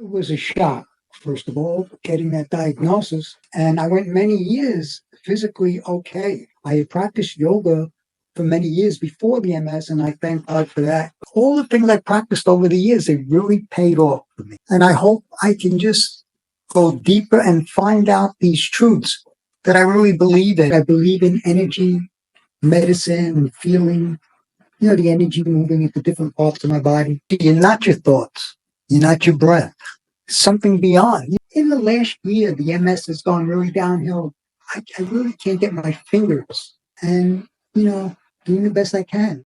It was a shock, first of all, getting that diagnosis. And I went many years physically okay. I had practiced yoga for many years before the MS, and I thank God for that. All the things I practiced over the years, they really paid off for me. And I hope I can just go deeper and find out these truths that I really believe in. I believe in energy, medicine, and feeling, the energy moving into different parts of my body. You're not your thoughts. You're not your breath. Something beyond. In the last year, the MS has gone really downhill. I really can't get my fingers. And, doing the best I can.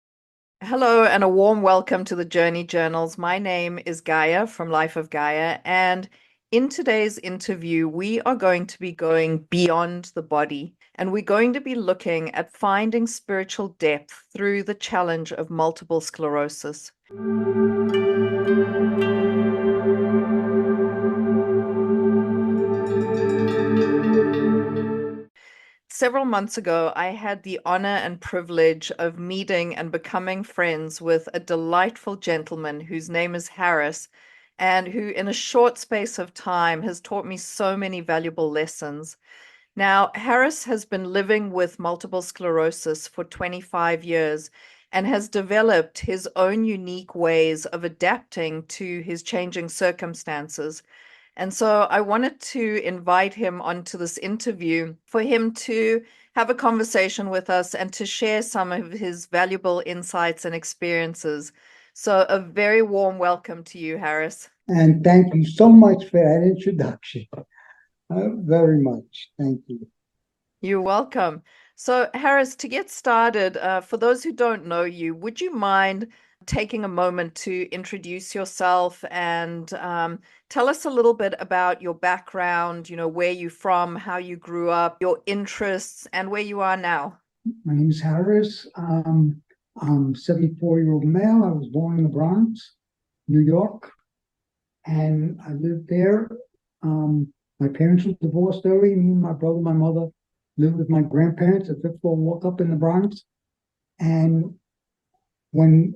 Hello, and a warm welcome to the Journey Journals. My name is Gaia from Life of Gaia, and in today's interview, we are going to be going beyond the body, and we're going to be looking at finding spiritual depth through the challenge of multiple sclerosis. Several months ago, I had the honor and privilege of meeting and becoming friends with a delightful gentleman whose name is Harris, and who in a short space of time has taught me so many valuable lessons. Now, Harris has been living with multiple sclerosis for 25 years and has developed his own unique ways of adapting to his changing circumstances. And so I wanted to invite him onto this interview for him to have a conversation with us and to share some of his valuable insights and experiences. So a very warm welcome to you, Harris. And thank you so much for that introduction. Very much. Thank you. You're welcome. So, Harris, to get started, for those who don't know you, would you mind taking a moment to introduce yourself and tell us a little bit about your background, where you're from, how you grew up, your interests, and where you are now? My name is Harris. I'm a 74-year-old male. I was born in the Bronx, New York, and I lived there. My parents were divorced early. Me, my brother, my mother lived with my grandparents at fifth floor walk up in the Bronx. And when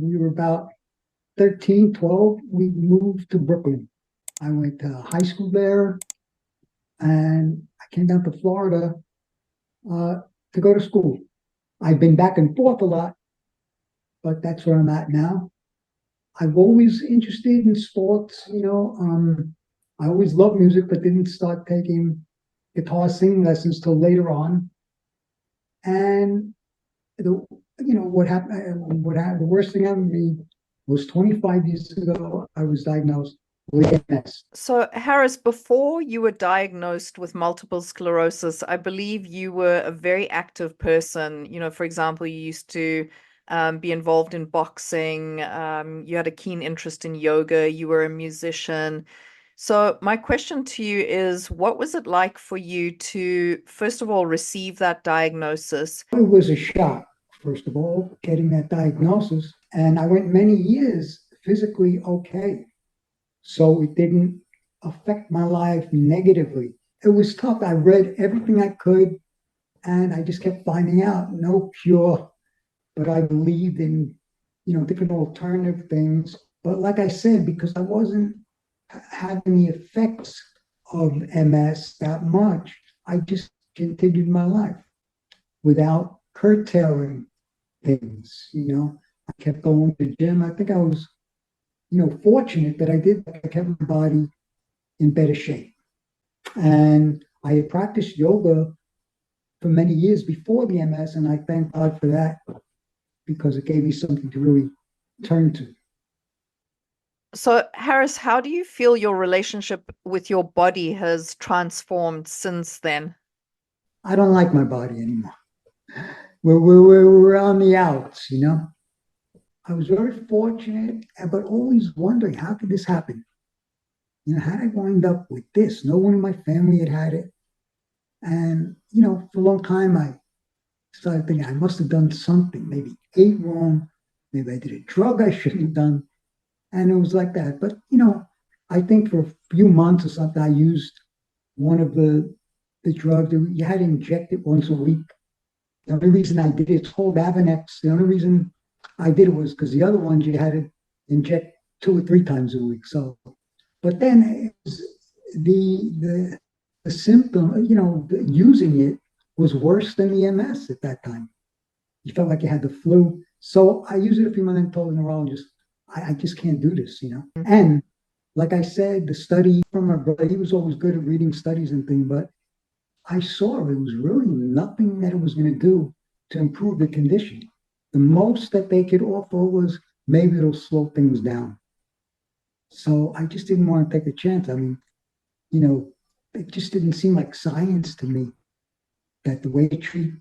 we were about 13, 12, we moved to Brooklyn. I went to high school there, and I came down to Florida to go to school. I've been back and forth a lot, but that's where I'm at now. I've always interested in sports, I always loved music, but didn't start taking guitar singing lessons till later on. And what happened? The worst thing happened to me was 25 years ago. I was diagnosed with MS. So, Harris, before you were diagnosed with multiple sclerosis, I believe you were a very active person. For example, you used to be involved in boxing. You had a keen interest in yoga. You were a musician. So my question to you is, what was it like for you to, first of all, receive that diagnosis? It was a shock, first of all, getting that diagnosis. And I went many years physically okay. So it didn't affect my life negatively. It was tough. I read everything I could, and I just kept finding out no cure, but I believed in, different alternative things. But like I said, because I wasn't having the effects of MS that much, I just continued my life without curtailing things. I kept going to the gym. I think I was, fortunate that I did. I kept my body in better shape. And I had practiced yoga for many years before the MS, and I thank God for that because it gave me something to really turn to. So, Harris, how do you feel your relationship with your body has transformed since then? I don't like my body anymore. We're on the outs, I was very fortunate, but always wondering, how could this happen? How did I wind up with this? No one in my family had it. And, for a long time, I started thinking I must have done something, maybe ate wrong, maybe I did a drug I shouldn't have done. And it was like that. But, I think for a few months or something, I used one of the drugs. You had to inject it once a week. The only reason I did it's called Avonex. The only reason I did it was because the other ones you had to inject 2 or 3 times a week. So But then the the symptom, using it was worse than the MS at that time. You felt like you had the flu. So I used it a few months and told the neurologist, I just can't do this. And like I said, the study from my brother, he was always good at reading studies and things, but I saw it was really nothing that it was going to do to improve the condition. The most that they could offer was maybe it'll slow things down. So I just didn't want to take a chance. I mean, you know, it just didn't seem like science to me that the way to treat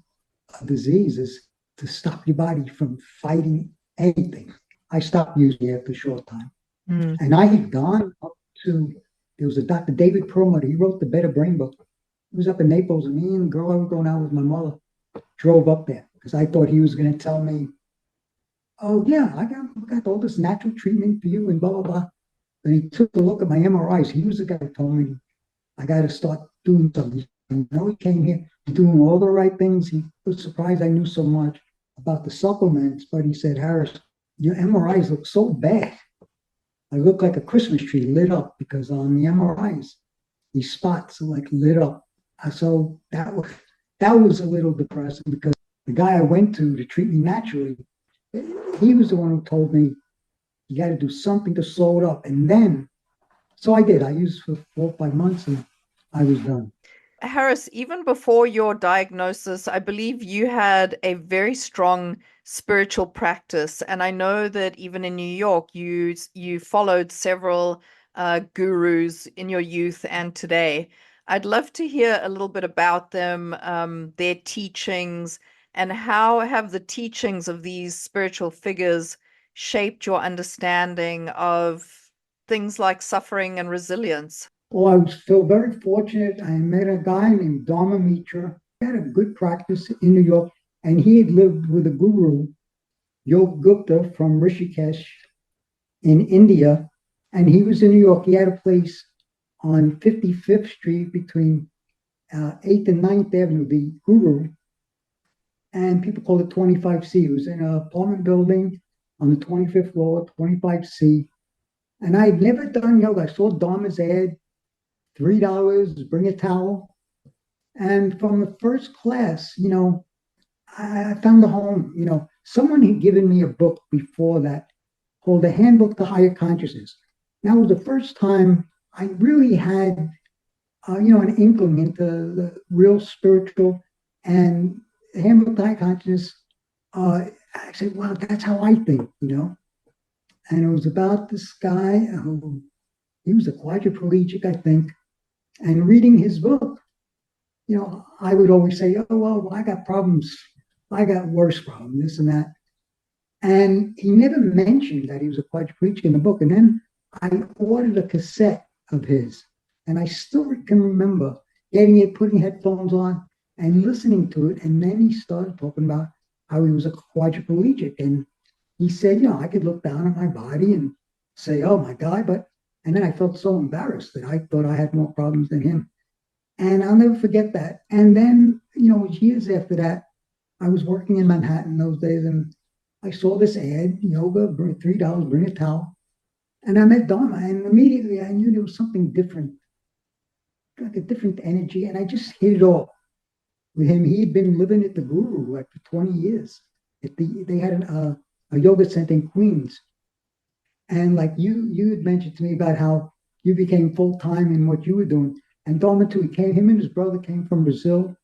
a disease is to stop your body from fighting anything. I stopped using it after a short time. And I had gone up to, there was a Dr. David Perlmutter, he wrote the Better Brain book. He was up in Naples, and me and the girl I was going out with my mother drove up there because I thought he was going to tell me, oh, yeah, I got all this natural treatment for you and blah, blah, blah. And he took a look at my MRIs. He was the guy who told me I got to start doing something. He came here doing all the right things. He was surprised I knew so much about the supplements, but he said, Harris, your MRIs look so bad. I look like a Christmas tree lit up because on the MRIs, these spots are like lit up. So that was a little depressing because the guy I went to treat me naturally, he was the one who told me you got to do something to slow it up. And then, so I did. I used for 4 or 5 months and I was done. Harris, even before your diagnosis, I believe you had a very strong spiritual practice, and I know that even in New York, you followed several gurus in your youth and today. I'd love to hear a little bit about them, their teachings, and how have the teachings of these spiritual figures shaped your understanding of things like suffering and resilience? Well, I feel very fortunate. I met a guy named Dharma Mitra. He had a good practice in New York, and he had lived with a guru, Yogi Gupta from Rishikesh in India. And he was in New York. He had a place on 55th Street between 8th and 9th Avenue, the guru, and people call it 25C. It was in an apartment building on the 25th floor, 25C. And I had never done yoga. I saw Dharma's ad, $3, bring a towel. And from the first class, I found a home. Someone had given me a book before that called The Handbook to Higher Consciousness. That was the first time I really had, an inkling into the real spiritual and Handbook to Higher Consciousness. I said, wow, that's how I think. And it was about this guy who, he was a quadriplegic, I think, and reading his book, I would always say, oh, well, I got problems. I got worse problems, this and that. And he never mentioned that he was a quadriplegic in the book. And then I ordered a cassette of his. And I still can remember getting it, putting headphones on and listening to it. And then he started talking about how he was a quadriplegic. And he said, I could look down at my body and say, oh my God. And then I felt so embarrassed that I thought I had more problems than him. And I'll never forget that. And then, years after that, I was working in Manhattan those days, and I saw this ad, yoga, bring $3, bring a towel. And I met Dharma, and immediately I knew there was something different, like a different energy. And I just hit it off with him. He had been living at the Guru like for 20 years. They had a yoga center in Queens. And like you had mentioned to me about how you became full-time in what you were doing. And Dharma too, him and his brother came from Brazil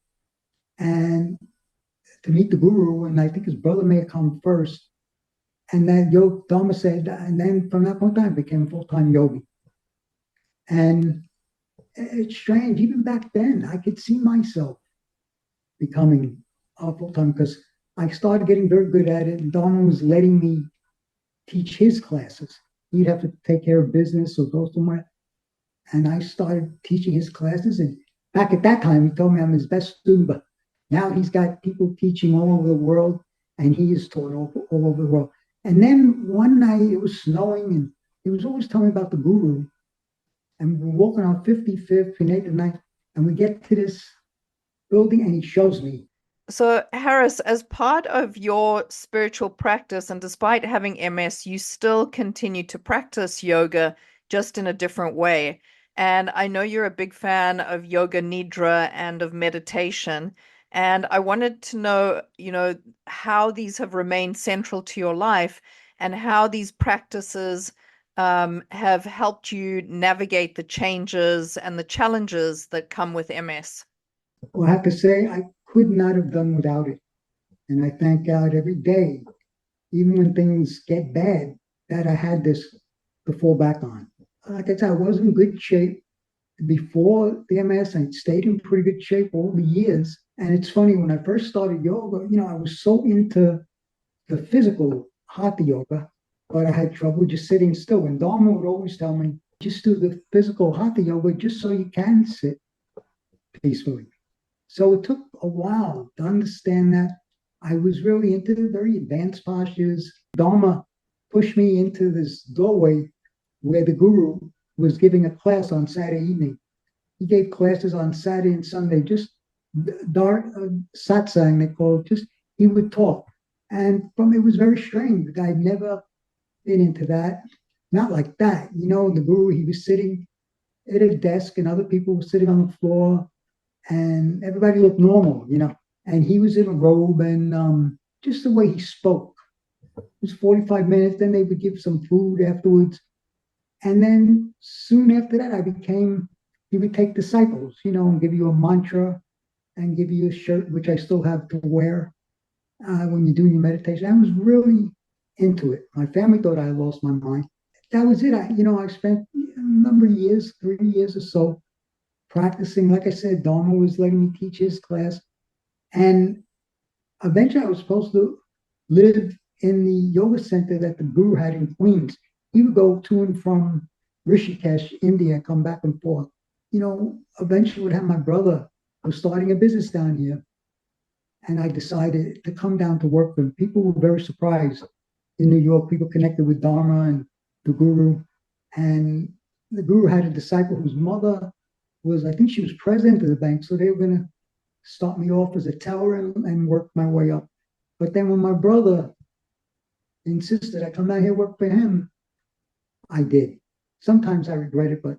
and to meet the guru, and I think his brother may have come first. And then Dharma said, and then from that point on, I became a full-time yogi. And it's strange, even back then, I could see myself becoming a full-time because I started getting very good at it, and Dharma was letting me teach his classes. He'd have to take care of business or go somewhere. And I started teaching his classes. And back at that time, he told me I'm his best student, but now he's got people teaching all over the world, and he is taught all over the world. And then one night it was snowing, and he was always telling me about the guru. And we're walking on 55th and 8th and 9th, and we get to this building, and he shows me. So, Harris, as part of your spiritual practice, and despite having MS, you still continue to practice yoga. just in a different way. And I know you're a big fan of yoga nidra and of meditation. And I wanted to know, how these have remained central to your life and how these practices have helped you navigate the changes and the challenges that come with MS. Well, I have to say, I could not have done without it. And I thank God every day, even when things get bad, that I had this to fall back on. Like I said, I was in good shape before the MS. I stayed in pretty good shape all the years. And it's funny, when I first started yoga, I was so into the physical hatha yoga, but I had trouble just sitting still. And Dharma would always tell me, just do the physical hatha yoga just so you can sit peacefully. So it took a while to understand that I was really into the very advanced postures. Dharma pushed me into this doorway where the guru was giving a class on Saturday evening. He gave classes on Saturday and Sunday, just dark satsang, they call it. Just he would talk, and from it was very strange. The guy had never been into that, not like that. The guru, he was sitting at a desk, and other people were sitting on the floor, and everybody looked normal. And he was in a robe, and just the way he spoke. It was 45 minutes. Then they would give some food afterwards. And then soon after that, he would take disciples, and give you a mantra and give you a shirt, which I still have to wear when you're doing your meditation. I was really into it. My family thought I lost my mind. That was it. I spent a number of years, 3 years or so, practicing. Like I said, Dharma was letting me teach his class. And eventually I was supposed to live in the yoga center that the guru had in Queens. He would go to and from Rishikesh, India, come back and forth. Eventually would have my brother was starting a business down here. And I decided to come down to work with him. People were very surprised in New York. People connected with Dharma and the guru. And the guru had a disciple whose mother was, I think she was president of the bank. So they were going to start me off as a teller and work my way up. But then when my brother insisted I come down here work for him, I did. Sometimes I regret it, but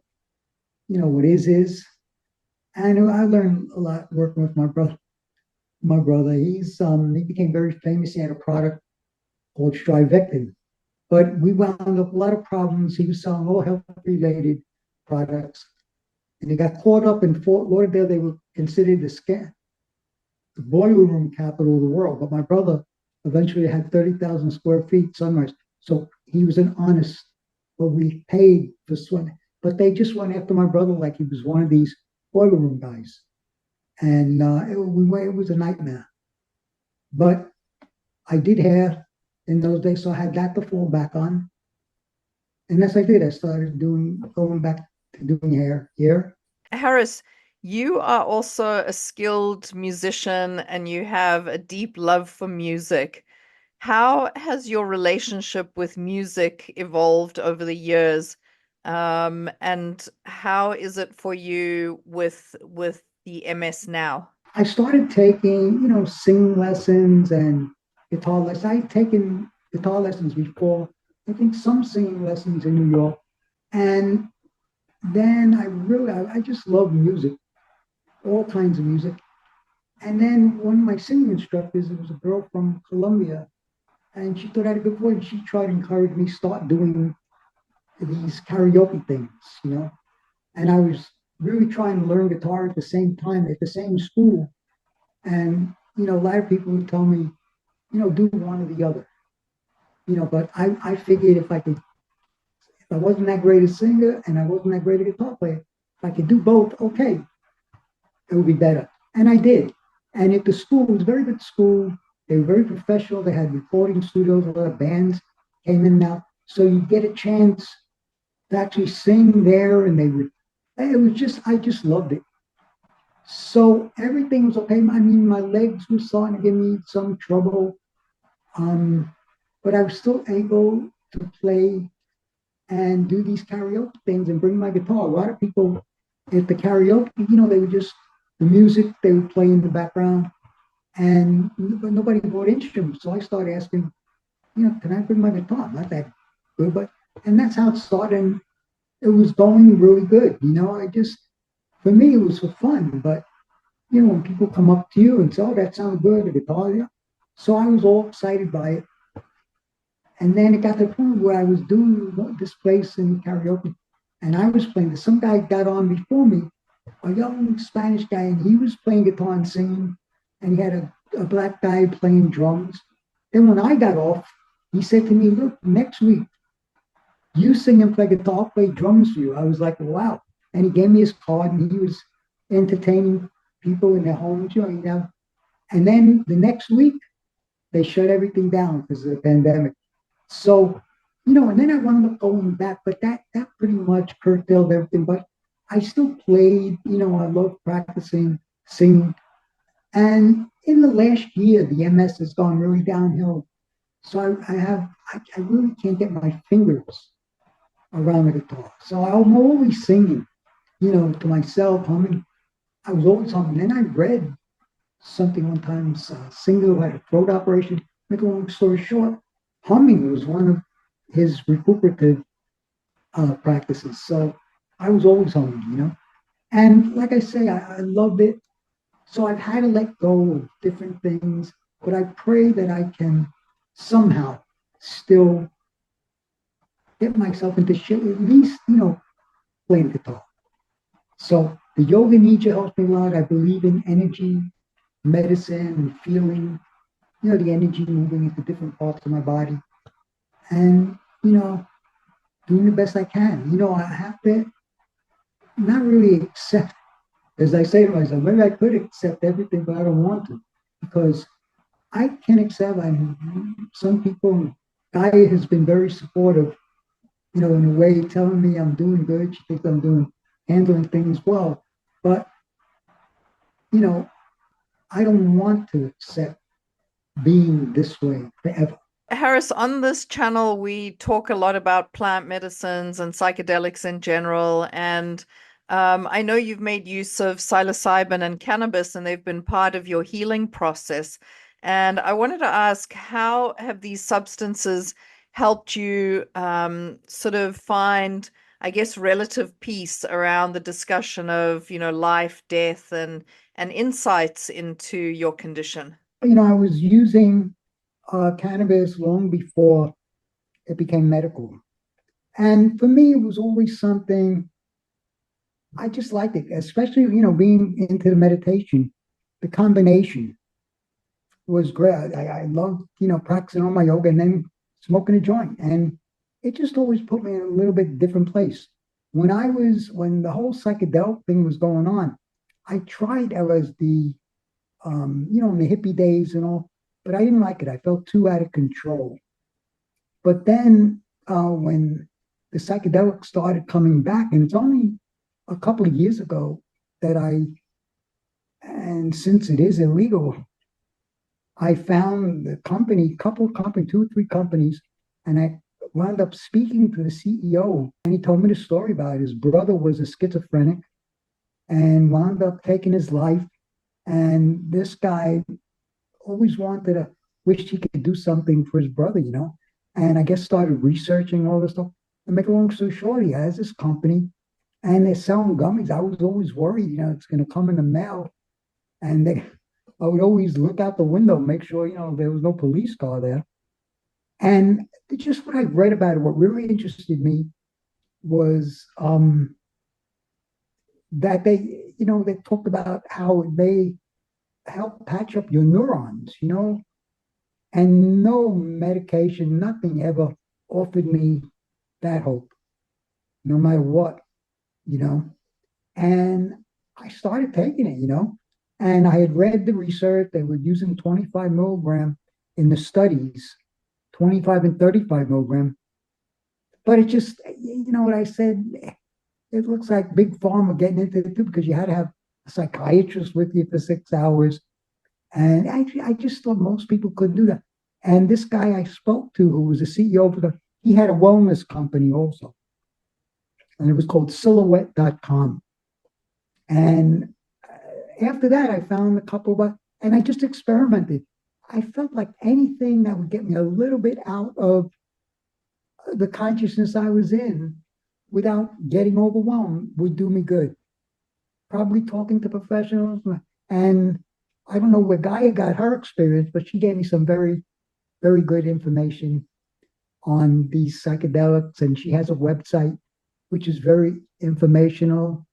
what is. And I learned a lot working with my brother. He became very famous. He had a product called Strivectin. But we wound up a lot of problems. He was selling all health-related products. And he got caught up in Fort Lauderdale. They were considered the boiler room capital of the world. But my brother eventually had 30,000 square feet sunrise. So he was an honest, but we paid for sweat. But they just went after my brother like he was one of these boiler room guys. And it was a nightmare. But I did hair in those days, so I had that to fall back on. And as I did, I started going back to doing hair here. Harris, you are also a skilled musician and you have a deep love for music. How has your relationship with music evolved over the years? And how is it for you with the MS now? I started taking, singing lessons and guitar lessons. I had taken guitar lessons before, I think some singing lessons in New York. And then I just love music, all kinds of music. And then one of my singing instructors, it was a girl from Colombia, and she thought I had a good voice. She tried to encourage me to start doing these karaoke things. And I was really trying to learn guitar at the same time, at the same school. And, a lot of people would tell me, do one or the other. But I figured if I wasn't that great a singer and I wasn't that great a guitar player, if I could do both, okay, it would be better. And I did. And at the school, it was a very good school. They were very professional. They had recording studios, a lot of bands came in and out. So you get a chance to actually sing there, and I just loved it. So everything was okay. I mean, my legs were starting to give me some trouble, but I was still able to play and do these karaoke things and bring my guitar. A lot of people at the karaoke, they would just, the music they would play in the background, but nobody brought instruments. So I started asking, can I bring my guitar? I'm not that good, and that's how it started. it was going really good. For me, it was for fun. But, when people come up to you and say, oh, that sounds good, the guitar, yeah. So I was all excited by it. And then it got to the point where I was doing this place in karaoke, and I was playing. Some guy got on before me, a young Spanish guy, and he was playing guitar and singing, and he had a black guy playing drums. Then when I got off, he said to me, look, next week, you sing and play guitar, I'll play drums for you. I was like, wow. And he gave me his card, and he was entertaining people in their homes, And then the next week, they shut everything down because of the pandemic. So, and then I wound up going back, but that pretty much curtailed everything. But I still played, I love practicing singing. And in the last year, the MS has gone really downhill. So I really can't get my fingers around the guitar. So I'm always singing, to myself, humming. I was always humming. Then I read something one time, singer who had a throat operation. Make a long story short, humming was one of his recuperative practices. So I was always humming. And like I say, I love it. So I've had to let go of different things, but I pray that I can somehow still get myself into shape, at least, playing guitar. So the yoga nidra helps me a lot. I believe in energy, medicine, and feeling, the energy moving into different parts of my body. And, doing the best I can. I have to not really accept, as I say to myself, maybe I could accept everything, but I don't want to, because I can accept. Some people, Gaia has been very supportive, in a way, telling me I'm doing good. She thinks I'm handling things well. But, I don't want to accept being this way forever. Harris, on this channel, we talk a lot about plant medicines and psychedelics in general. And I know you've made use of psilocybin and cannabis, and they've been part of your healing process. And I wanted to ask, how have these substances helped you sort of find, I guess, relative peace around the discussion of, life, death, and insights into your condition? I was using cannabis long before it became medical. And for me, it was always something I just liked it, especially, being into the meditation. The combination was great. I loved, practicing all my yoga and then smoking a joint. And it just always put me in a little bit different place. When the whole psychedelic thing was going on, I tried LSD, in the hippie days and all, but I didn't like it. I felt too out of control. But then when the psychedelics started coming back, and it's only a couple of years ago that and since it is illegal, I found the two or three companies, and I wound up speaking to the CEO, and he told me the story about it. His brother was a schizophrenic and wound up taking his life. And this guy always wished he could do something for his brother, and I guess started researching all this stuff. And make a long story short, he has this company and they're selling gummies. I was always worried, it's going to come in the mail. And I would always look out the window, make sure, there was no police car there. And just what I read about it, what really interested me was that they talked about how they help patch up your neurons, and no medication, nothing ever offered me that hope, no matter what, you know. And I started taking it, and I had read the research. They were using 25 milligram in the studies, 25 and 35 milligram. But it just, what I said, it looks like big pharma getting into it too, because you had to have a psychiatrist with you for 6 hours. And actually, I just thought most people couldn't do that. And this guy I spoke to, who was the CEO of he had a wellness company also. And it was called silhouette.com. And after that, I found a couple and I just experimented. I felt like anything that would get me a little bit out of the consciousness I was in without getting overwhelmed would do me good. Probably talking to professionals. And I don't know where Gaia got her experience, but she gave me some very, very good information on these psychedelics. And she has a website which is very informational.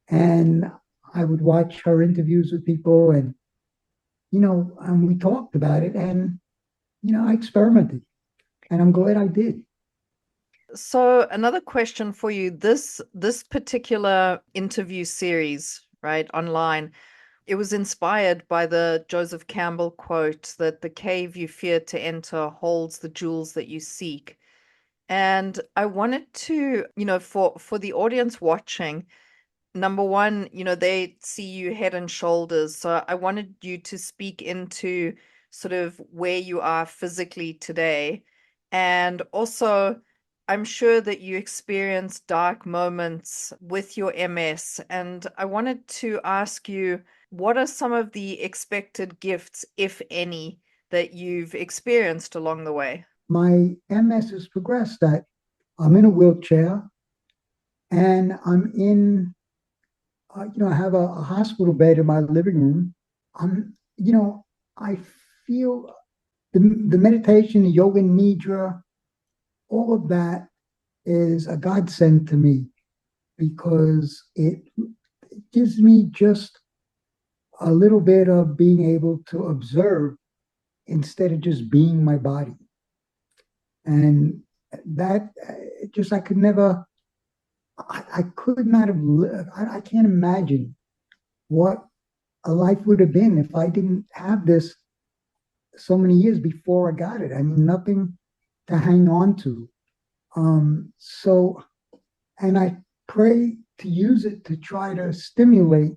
And I would watch her interviews with people, and we talked about it, and I experimented, and I'm glad I did. So another question for you, this particular interview series, right, online, it was inspired by the Joseph Campbell quote that the cave you fear to enter holds the jewels that you seek. And I wanted to, for the audience watching, number one, they see you head and shoulders. So I wanted you to speak into sort of where you are physically today. And also, I'm sure that you experienced dark moments with your MS. And I wanted to ask you, what are some of the expected gifts, if any, that you've experienced along the way? My MS has progressed that I'm in a wheelchair, and I'm in, I have a hospital bed in my living room. I feel the meditation, the yoga, Nidra, all of that is a godsend to me because it gives me just a little bit of being able to observe instead of just being my body. And that just, I could never, I could not have lived, I can't imagine what a life would have been if I didn't have this so many years before I got it. I mean, nothing to hang on to. So, and I pray to use it to try to stimulate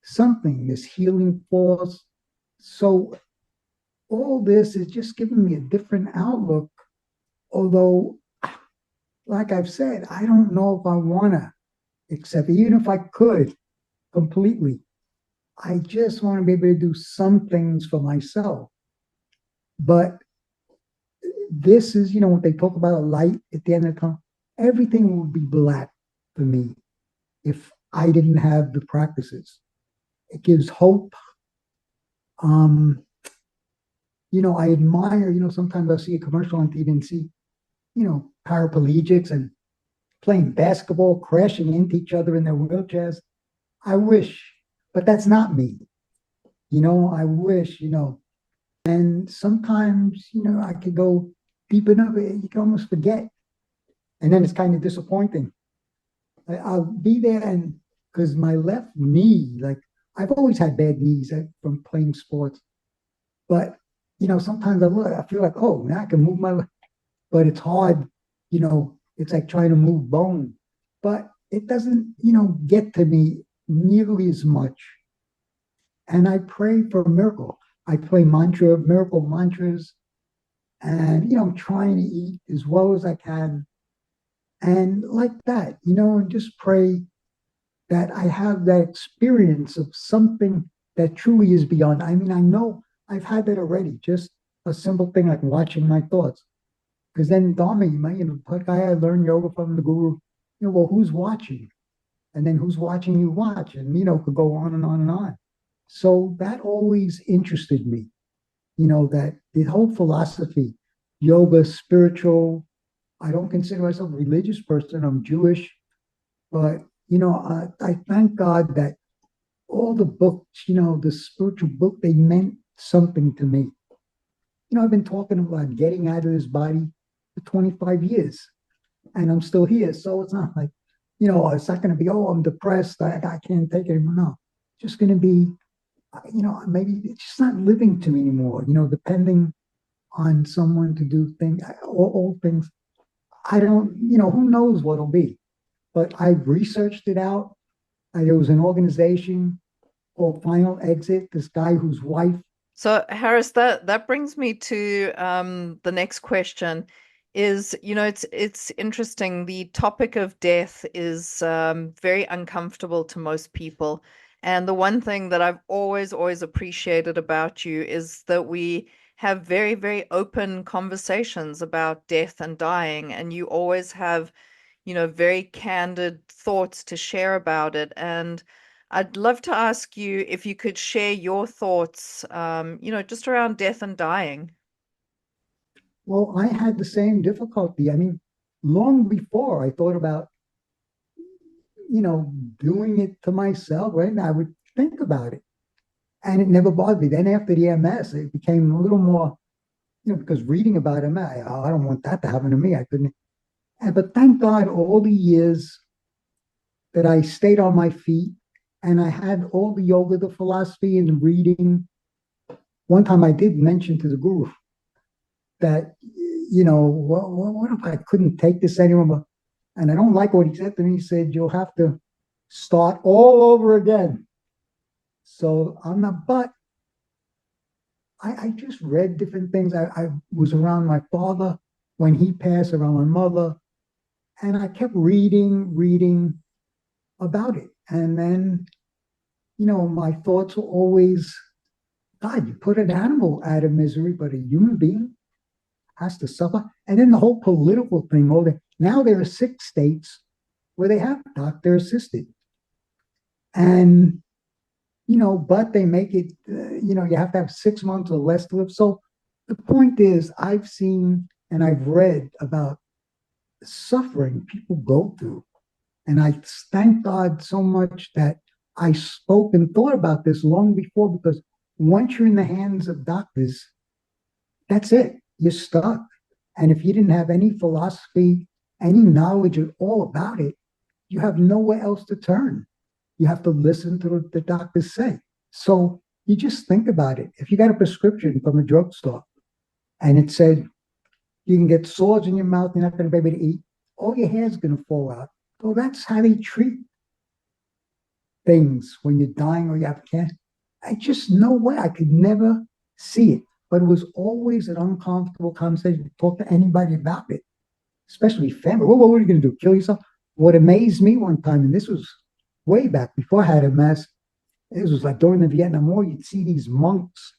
something, this healing force. So, all this is just giving me a different outlook. Although, like I've said, I don't know if I want to accept it, even if I could completely. I just want to be able to do some things for myself. But this is, what they talk about, a light at the end of the tunnel. Everything would be black for me if I didn't have the practices. It gives hope. I admire, sometimes I see a commercial on TV and see, paraplegics and playing basketball, crashing into each other in their wheelchairs. I wish, but that's not me. I wish, and sometimes, I could go deep enough, you can almost forget. And then it's kind of disappointing. I'll be there, and because my left knee, like I've always had bad knees from playing sports, but sometimes I feel like, oh, now I can move my leg, but it's hard. It's like trying to move bone, but it doesn't, get to me nearly as much. And I pray for a miracle. I play miracle mantras, and I'm trying to eat as well as I can, and like that, and just pray that I have that experience of something that truly is beyond. I mean, I know I've had that already, just a simple thing like watching my thoughts. Because then Dharma, like I learned yoga from the guru, well, who's watching? And then who's watching you watch? And, could go on and on and on. So that always interested me, that the whole philosophy, yoga, spiritual, I don't consider myself a religious person. I'm Jewish, but I thank God that all the books, the spiritual book, they meant something to me. I've been talking about getting out of this body for 25 years, and I'm still here. So it's not like, it's not going to be, oh, I'm depressed, I can't take it anymore. No, it's just going to be, maybe it's just not living to me anymore. Depending on someone to do things, all things. I don't, who knows what it'll be. But I've researched it out. There was an organization called Final Exit, this guy whose wife. So Harris, that brings me to the next question is, it's interesting. The topic of death is very uncomfortable to most people. And the one thing that I've always appreciated about you is that we have very, very open conversations about death and dying. And you always have very candid thoughts to share about it. And I'd love to ask you if you could share your thoughts, just around death and dying. Well, I had the same difficulty. I mean, long before I thought about, doing it to myself, right? And I would think about it and it never bothered me. Then after the MS, it became a little more, because reading about MS, I don't want that to happen to me. I couldn't. But thank God, all the years that I stayed on my feet and I had all the yoga, the philosophy, and the reading. One time I did mention to the guru that, what if I couldn't take this anymore? And I don't like what he said to me. He said, you'll have to start all over again. So I'm not, but I just read different things. I was around my father when he passed, around my mother, and I kept reading about it. And then, my thoughts were always, God, you put an animal out of misery, but a human being has to suffer. And then the whole political thing, now there are 6 states where they have doctor assisted. And, but they make it, you have to have 6 months or less to live. So the point is, I've seen and I've read about suffering people go through. And I thank God so much that I spoke and thought about this long before, because once you're in the hands of doctors, that's it. You're stuck. And if you didn't have any philosophy, any knowledge at all about it, you have nowhere else to turn. You have to listen to what the doctors say. So you just think about it. If you got a prescription from a drugstore and it said you can get sores in your mouth, you're not going to be able to eat, all your hair's going to fall out. So that's how they treat things when you're dying or you have cancer. I just, no way. I could never see it. But it was always an uncomfortable conversation to talk to anybody about it, especially family. What are you going to do? Kill yourself? What amazed me one time, and this was way back before I had MS, it was like during the Vietnam War, you'd see these monks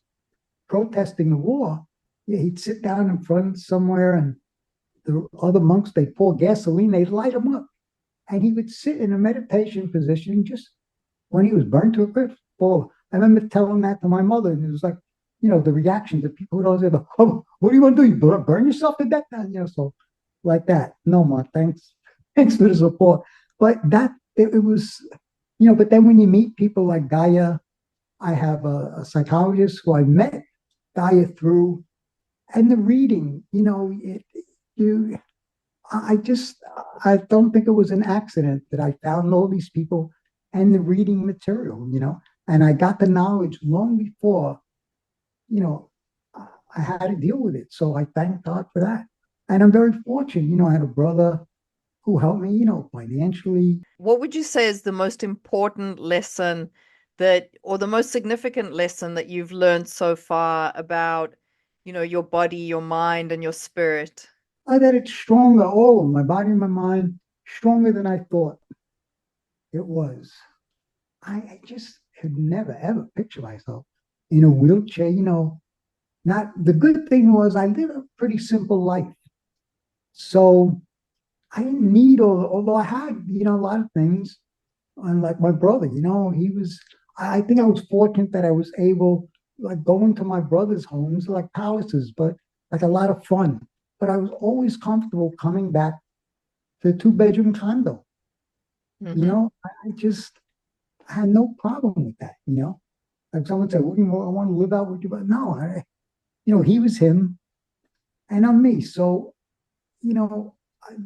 protesting the war. Yeah, he'd sit down in front somewhere, and the other monks, they'd pour gasoline, they'd light him up. And he would sit in a meditation position just when he was burned to a crisp. Fall. I remember telling that to my mother, and it was like, the reactions of people who don't say, oh, what do you want to do? You burn yourself to death? So like that. No, Ma, thanks. Thanks for the support. But it was, but then when you meet people like Gaia, I have a psychologist who I met Gaia through, and the reading, I just, I don't think it was an accident that I found all these people and the reading material, and I got the knowledge long before, you know, I had to deal with it. So I thank God for that. And I'm very fortunate, I had a brother who helped me, financially. What would you say is the most important lesson or the most significant lesson that you've learned so far about, your body, your mind, and your spirit? That it's stronger, all of my body and my mind, stronger than I thought it was. I just could never, ever picture myself in a wheelchair, not the good thing was I lived a pretty simple life. So I didn't need although I had, a lot of things. Unlike my brother, he was, I think I was fortunate that I was able, like going to my brother's homes, like palaces, but like a lot of fun. But I was always comfortable coming back to a 2-bedroom condo. I just had no problem with that. Like someone said, well, I want to live out with you, but no, he was him and I'm me. So,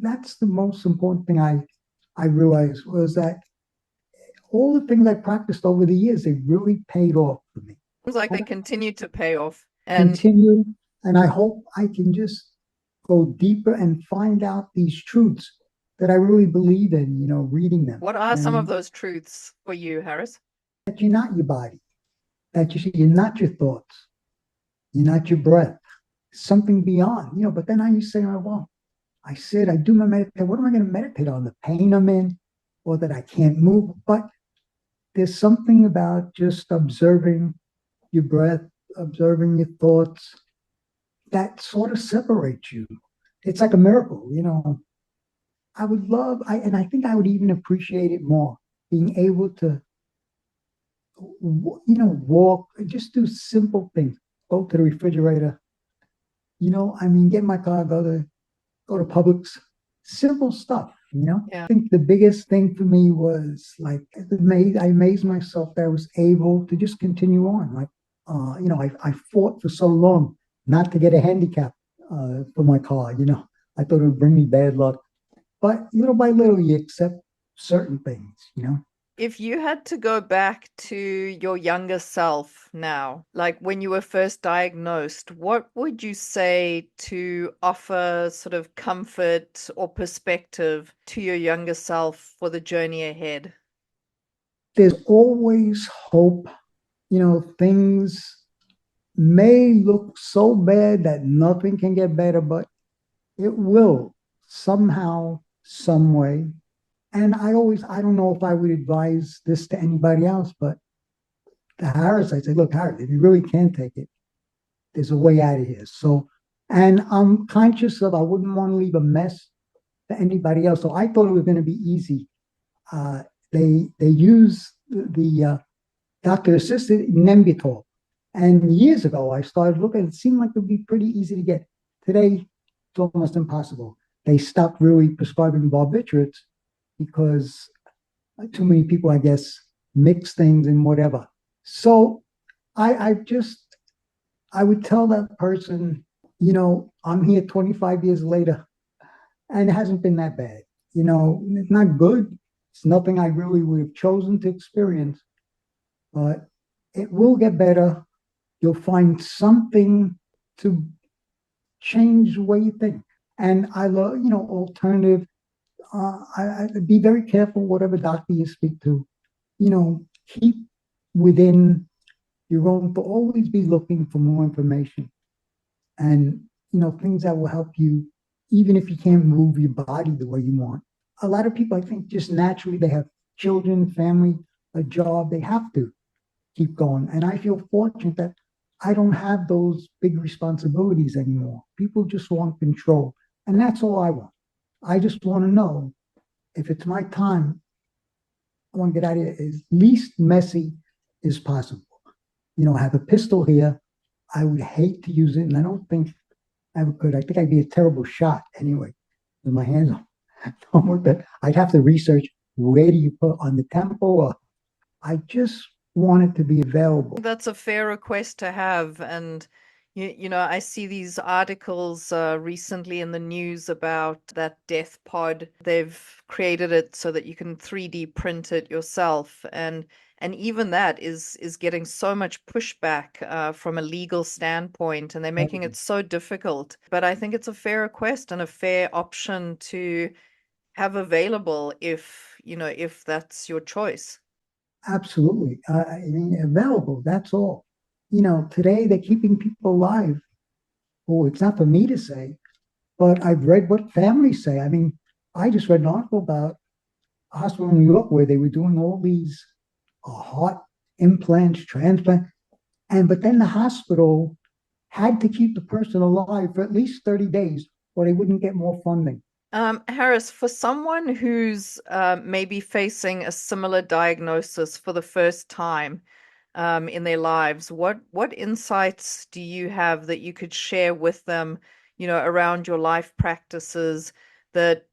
that's the most important thing I realized was that all the things I practiced over the years, they really paid off for me. Seems like they continue to pay off. And continue, and I hope I can just go deeper and find out these truths that I really believe in, reading them. what are some of those truths for you, Harris? That you're not your body, that you're not your thoughts, you're not your breath, something beyond, but then I used to say, well, I said, I do my meditation. What am I going to meditate on? The pain I'm in or that I can't move? But there's something about just observing your breath, observing your thoughts that sort of separates you. It's like a miracle, I would love, and I think I would even appreciate it more, being able to, walk, just do simple things. Go to the refrigerator, I mean, get in my car, go to Publix, simple stuff, Yeah. I think the biggest thing for me was like, I amazed myself that I was able to just continue on. Like, I fought for so long not to get a handicap for my car, I thought it would bring me bad luck. But little by little, you accept certain things. If you had to go back to your younger self now, like when you were first diagnosed, what would you say to offer sort of comfort or perspective to your younger self for the journey ahead? There's always hope. Things may look so bad that nothing can get better, but it will somehow, some way. And I don't know if I would advise this to anybody else, but to Harris, I say, look, Harris, if you really can't take it, there's a way out of here. So, and I'm conscious of, I wouldn't want to leave a mess to anybody else. So I thought it was going to be easy. Uh, they use the doctor assisted Nembutal. And years ago, I started looking, it seemed like it would be pretty easy to get. Today, it's almost impossible. They stopped really prescribing barbiturates because too many people, I guess, mix things and whatever. So I would tell that person, I'm here 25 years later and it hasn't been that bad. It's not good. It's nothing I really would have chosen to experience, but it will get better. You'll find something to change the way you think. And I love, alternative. I'd be very careful, whatever doctor you speak to, keep within your own, but always be looking for more information and, things that will help you, even if you can't move your body the way you want. A lot of people, I think, just naturally, they have children, family, a job, they have to keep going. And I feel fortunate that I don't have those big responsibilities anymore. People just want control. And that's all I want. I just want to know if it's my time, I want to get out of here as least messy as possible. I have a pistol here. I would hate to use it, and I don't think I could. I think I'd be a terrible shot anyway with my hands on. I'd have to research where do you put on the temple. Or I just want it to be available. That's a fair request to have. And, I see these articles recently in the news about that death pod. They've created it so that you can 3D print it yourself. And even that is getting so much pushback from a legal standpoint, and they're making it so difficult. But I think it's a fair request and a fair option to have available if that's your choice. Absolutely. I mean, available, that's all. Today they're keeping people alive. Oh, it's not for me to say, but I've read what families say. I mean, I just read an article about a hospital in New York where they were doing all these heart implants, transplant, but then the hospital had to keep the person alive for at least 30 days or they wouldn't get more funding. Harris, for someone who's maybe facing a similar diagnosis for the first time in their lives, what insights do you have that you could share with them, around your life practices that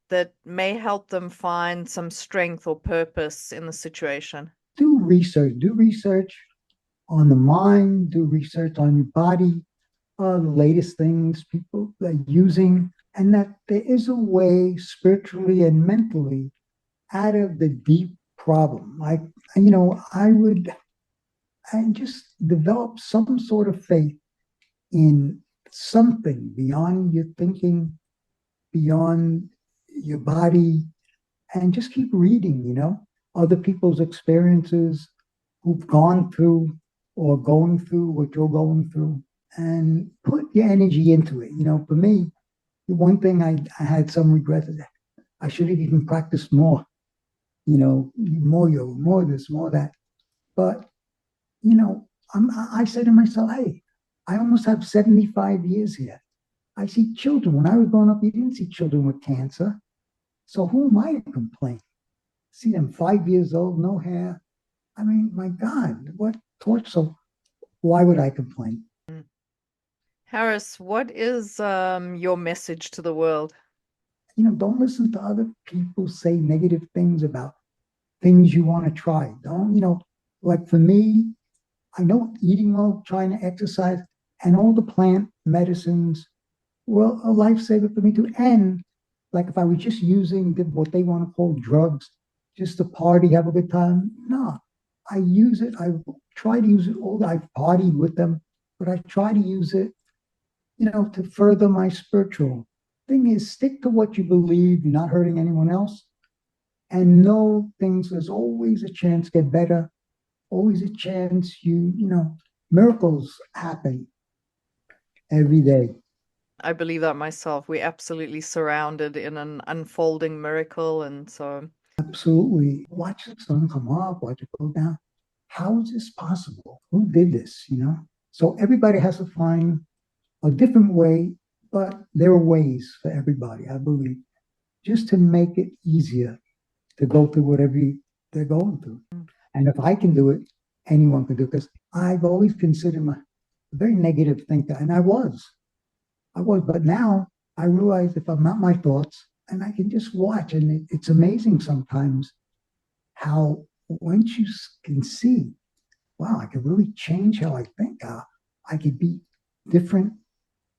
may help them find some strength or purpose in the situation? Do research. Do research on the mind. Do research on your body. The latest things people are using, and that there is a way spiritually and mentally out of the deep problem. Like, I would and just develop some sort of faith in something beyond your thinking, beyond your body, and just keep reading, other people's experiences who've gone through or going through what you're going through and put your energy into it. For me, the one thing I had some regrets is that I should have even practiced more, more yoga, more this, more that. But, I said to myself, hey, I almost have 75 years here. I see children. When I was growing up, you didn't see children with cancer. So who am I to complain? See them 5 years old, no hair. I mean, my God, what torture. So why would I complain? Harris, what is your message to the world? Don't listen to other people say negative things about things you want to try. Don't, like for me, I know eating well, trying to exercise, and all the plant medicines were a lifesaver for me too. And like if I was just using what they want to call drugs, just to party, have a good time, no, I use it. I try to use it all. I've partied with them, but I try to use it, to further my spiritual. Thing is, stick to what you believe. You're not hurting anyone else, and know things. There's always a chance to get better. Always a chance miracles happen every day. I believe that myself. We're absolutely surrounded in an unfolding miracle. And so, Absolutely. Watch the sun come up, watch it go down. How is this possible? Who did this? So everybody has to find a different way, but there are ways for everybody, I believe, just to make it easier to go through whatever they're going through. And if I can do it, anyone can do it. Because I've always considered a very negative thinker, and I was, but now I realize if I'm not my thoughts, and I can just watch, and it's amazing sometimes how once you can see, wow, I could really change how I think. I could be different,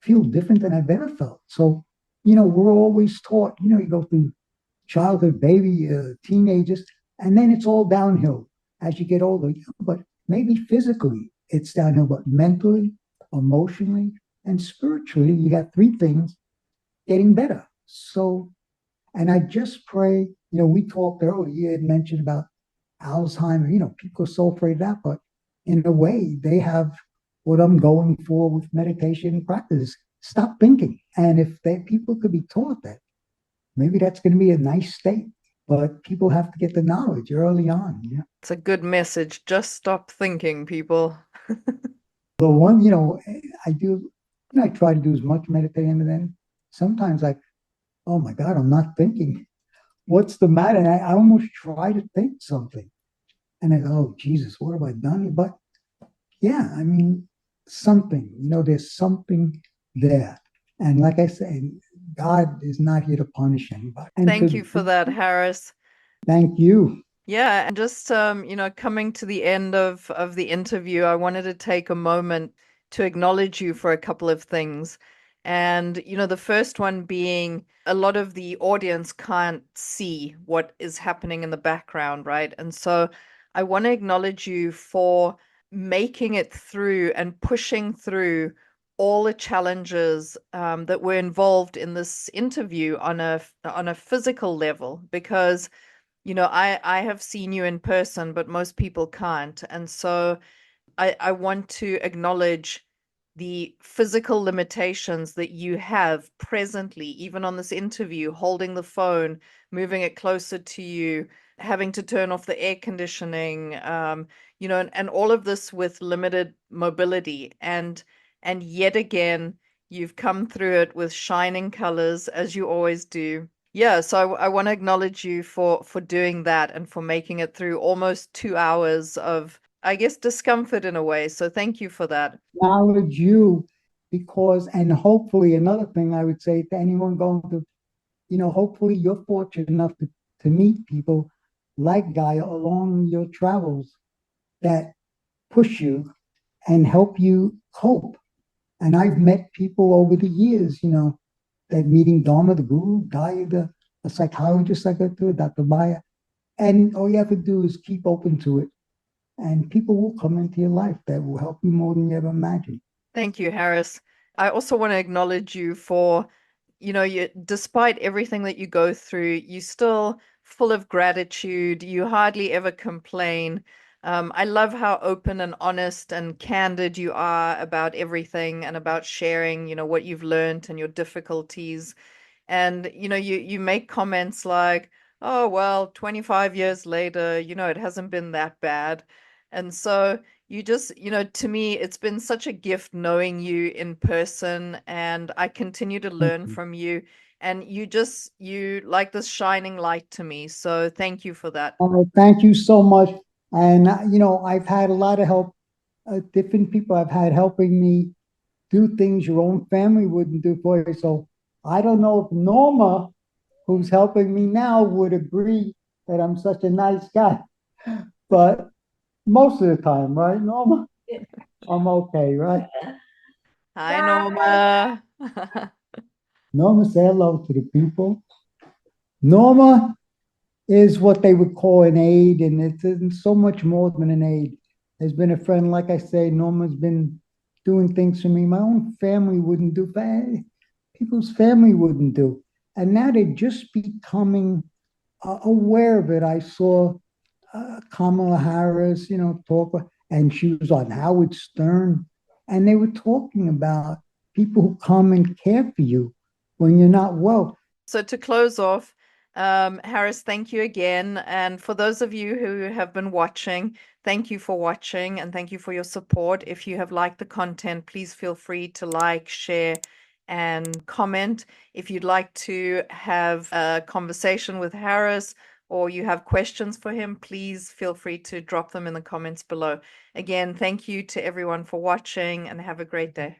feel different than I've ever felt. So, we're always taught, you go through childhood, baby, teenagers, and then it's all downhill as you get older. But maybe physically it's downhill, but mentally, emotionally, and spiritually, you got three things getting better. So, and I just pray, we talked earlier, you had mentioned about Alzheimer, people are so afraid of that, but in a way, they have what I'm going for with meditation practice. Stop thinking. And if people could be taught that, maybe that's going to be a nice state. But people have to get the knowledge early on. it's a good message. Just stop thinking, people. The one, I do, I try to do as much meditating, and then sometimes like, oh my God, I'm not thinking. What's the matter? And I almost try to think something. And I go, oh, Jesus, what have I done? But yeah, I mean, something, there's something there. And like I said, God is not here to punish anybody. And Thank you for that, Harris. thank you. Yeah, and just coming to the end of the interview, I wanted to take a moment to acknowledge you for a couple of things. And the first one being a lot of the audience can't see what is happening in the background, right? And so I want to acknowledge you for making it through and pushing through all the challenges that were involved in this interview on a physical level, because I have seen you in person, but most people can't. And so I want to acknowledge the physical limitations that you have presently, even on this interview, holding the phone, moving it closer to you, having to turn off the air conditioning, and all of this with limited mobility. And yet again, you've come through it with shining colors, as you always do. Yeah, so I want to acknowledge you for doing that and for making it through almost 2 hours of, I guess, discomfort in a way. So thank you for that. Acknowledge you because, and hopefully another thing I would say to anyone going to, hopefully you're fortunate enough to meet people like Gaia along your travels that push you and help you cope. And I've met people over the years, that meeting Dharma, the guru, Gaia, a psychologist I go to, Dr. Maya. And all you have to do is keep open to it. And people will come into your life that will help you more than you ever imagined. Thank you, Harris. I also want to acknowledge you for, despite everything that you go through, you still full of gratitude. You hardly ever complain. I love how open and honest and candid you are about everything and about sharing, what you've learned and your difficulties. And you make comments like, oh well, 25 years later, it hasn't been that bad. And so you just, to me, it's been such a gift knowing you in person, and I continue to learn from you and you like this shining light to me. So thank you for that. Thank you so much. And, I've had a lot of help, different people I've had helping me do things your own family wouldn't do for you. So I don't know if Norma, who's helping me now, would agree that I'm such a nice guy. But most of the time, right, Norma? I'm okay, right? Hi, Norma. Norma, say hello to the people. Norma is what they would call an aide, and it's so much more than an aide. Has been a friend, like I say. Norma's been doing things for me my own family wouldn't do, people's family wouldn't do. And now they're just becoming aware of it. I saw Kamala Harris, talk, and she was on Howard Stern, and they were talking about people who come and care for you when you're not well. So to close off, Harris, thank you again. And for those of you who have been watching, thank you for watching and thank you for your support. If you have liked the content, please feel free to like, share, and comment. If you'd like to have a conversation with Harris or you have questions for him, please feel free to drop them in the comments below. Again, thank you to everyone for watching and have a great day.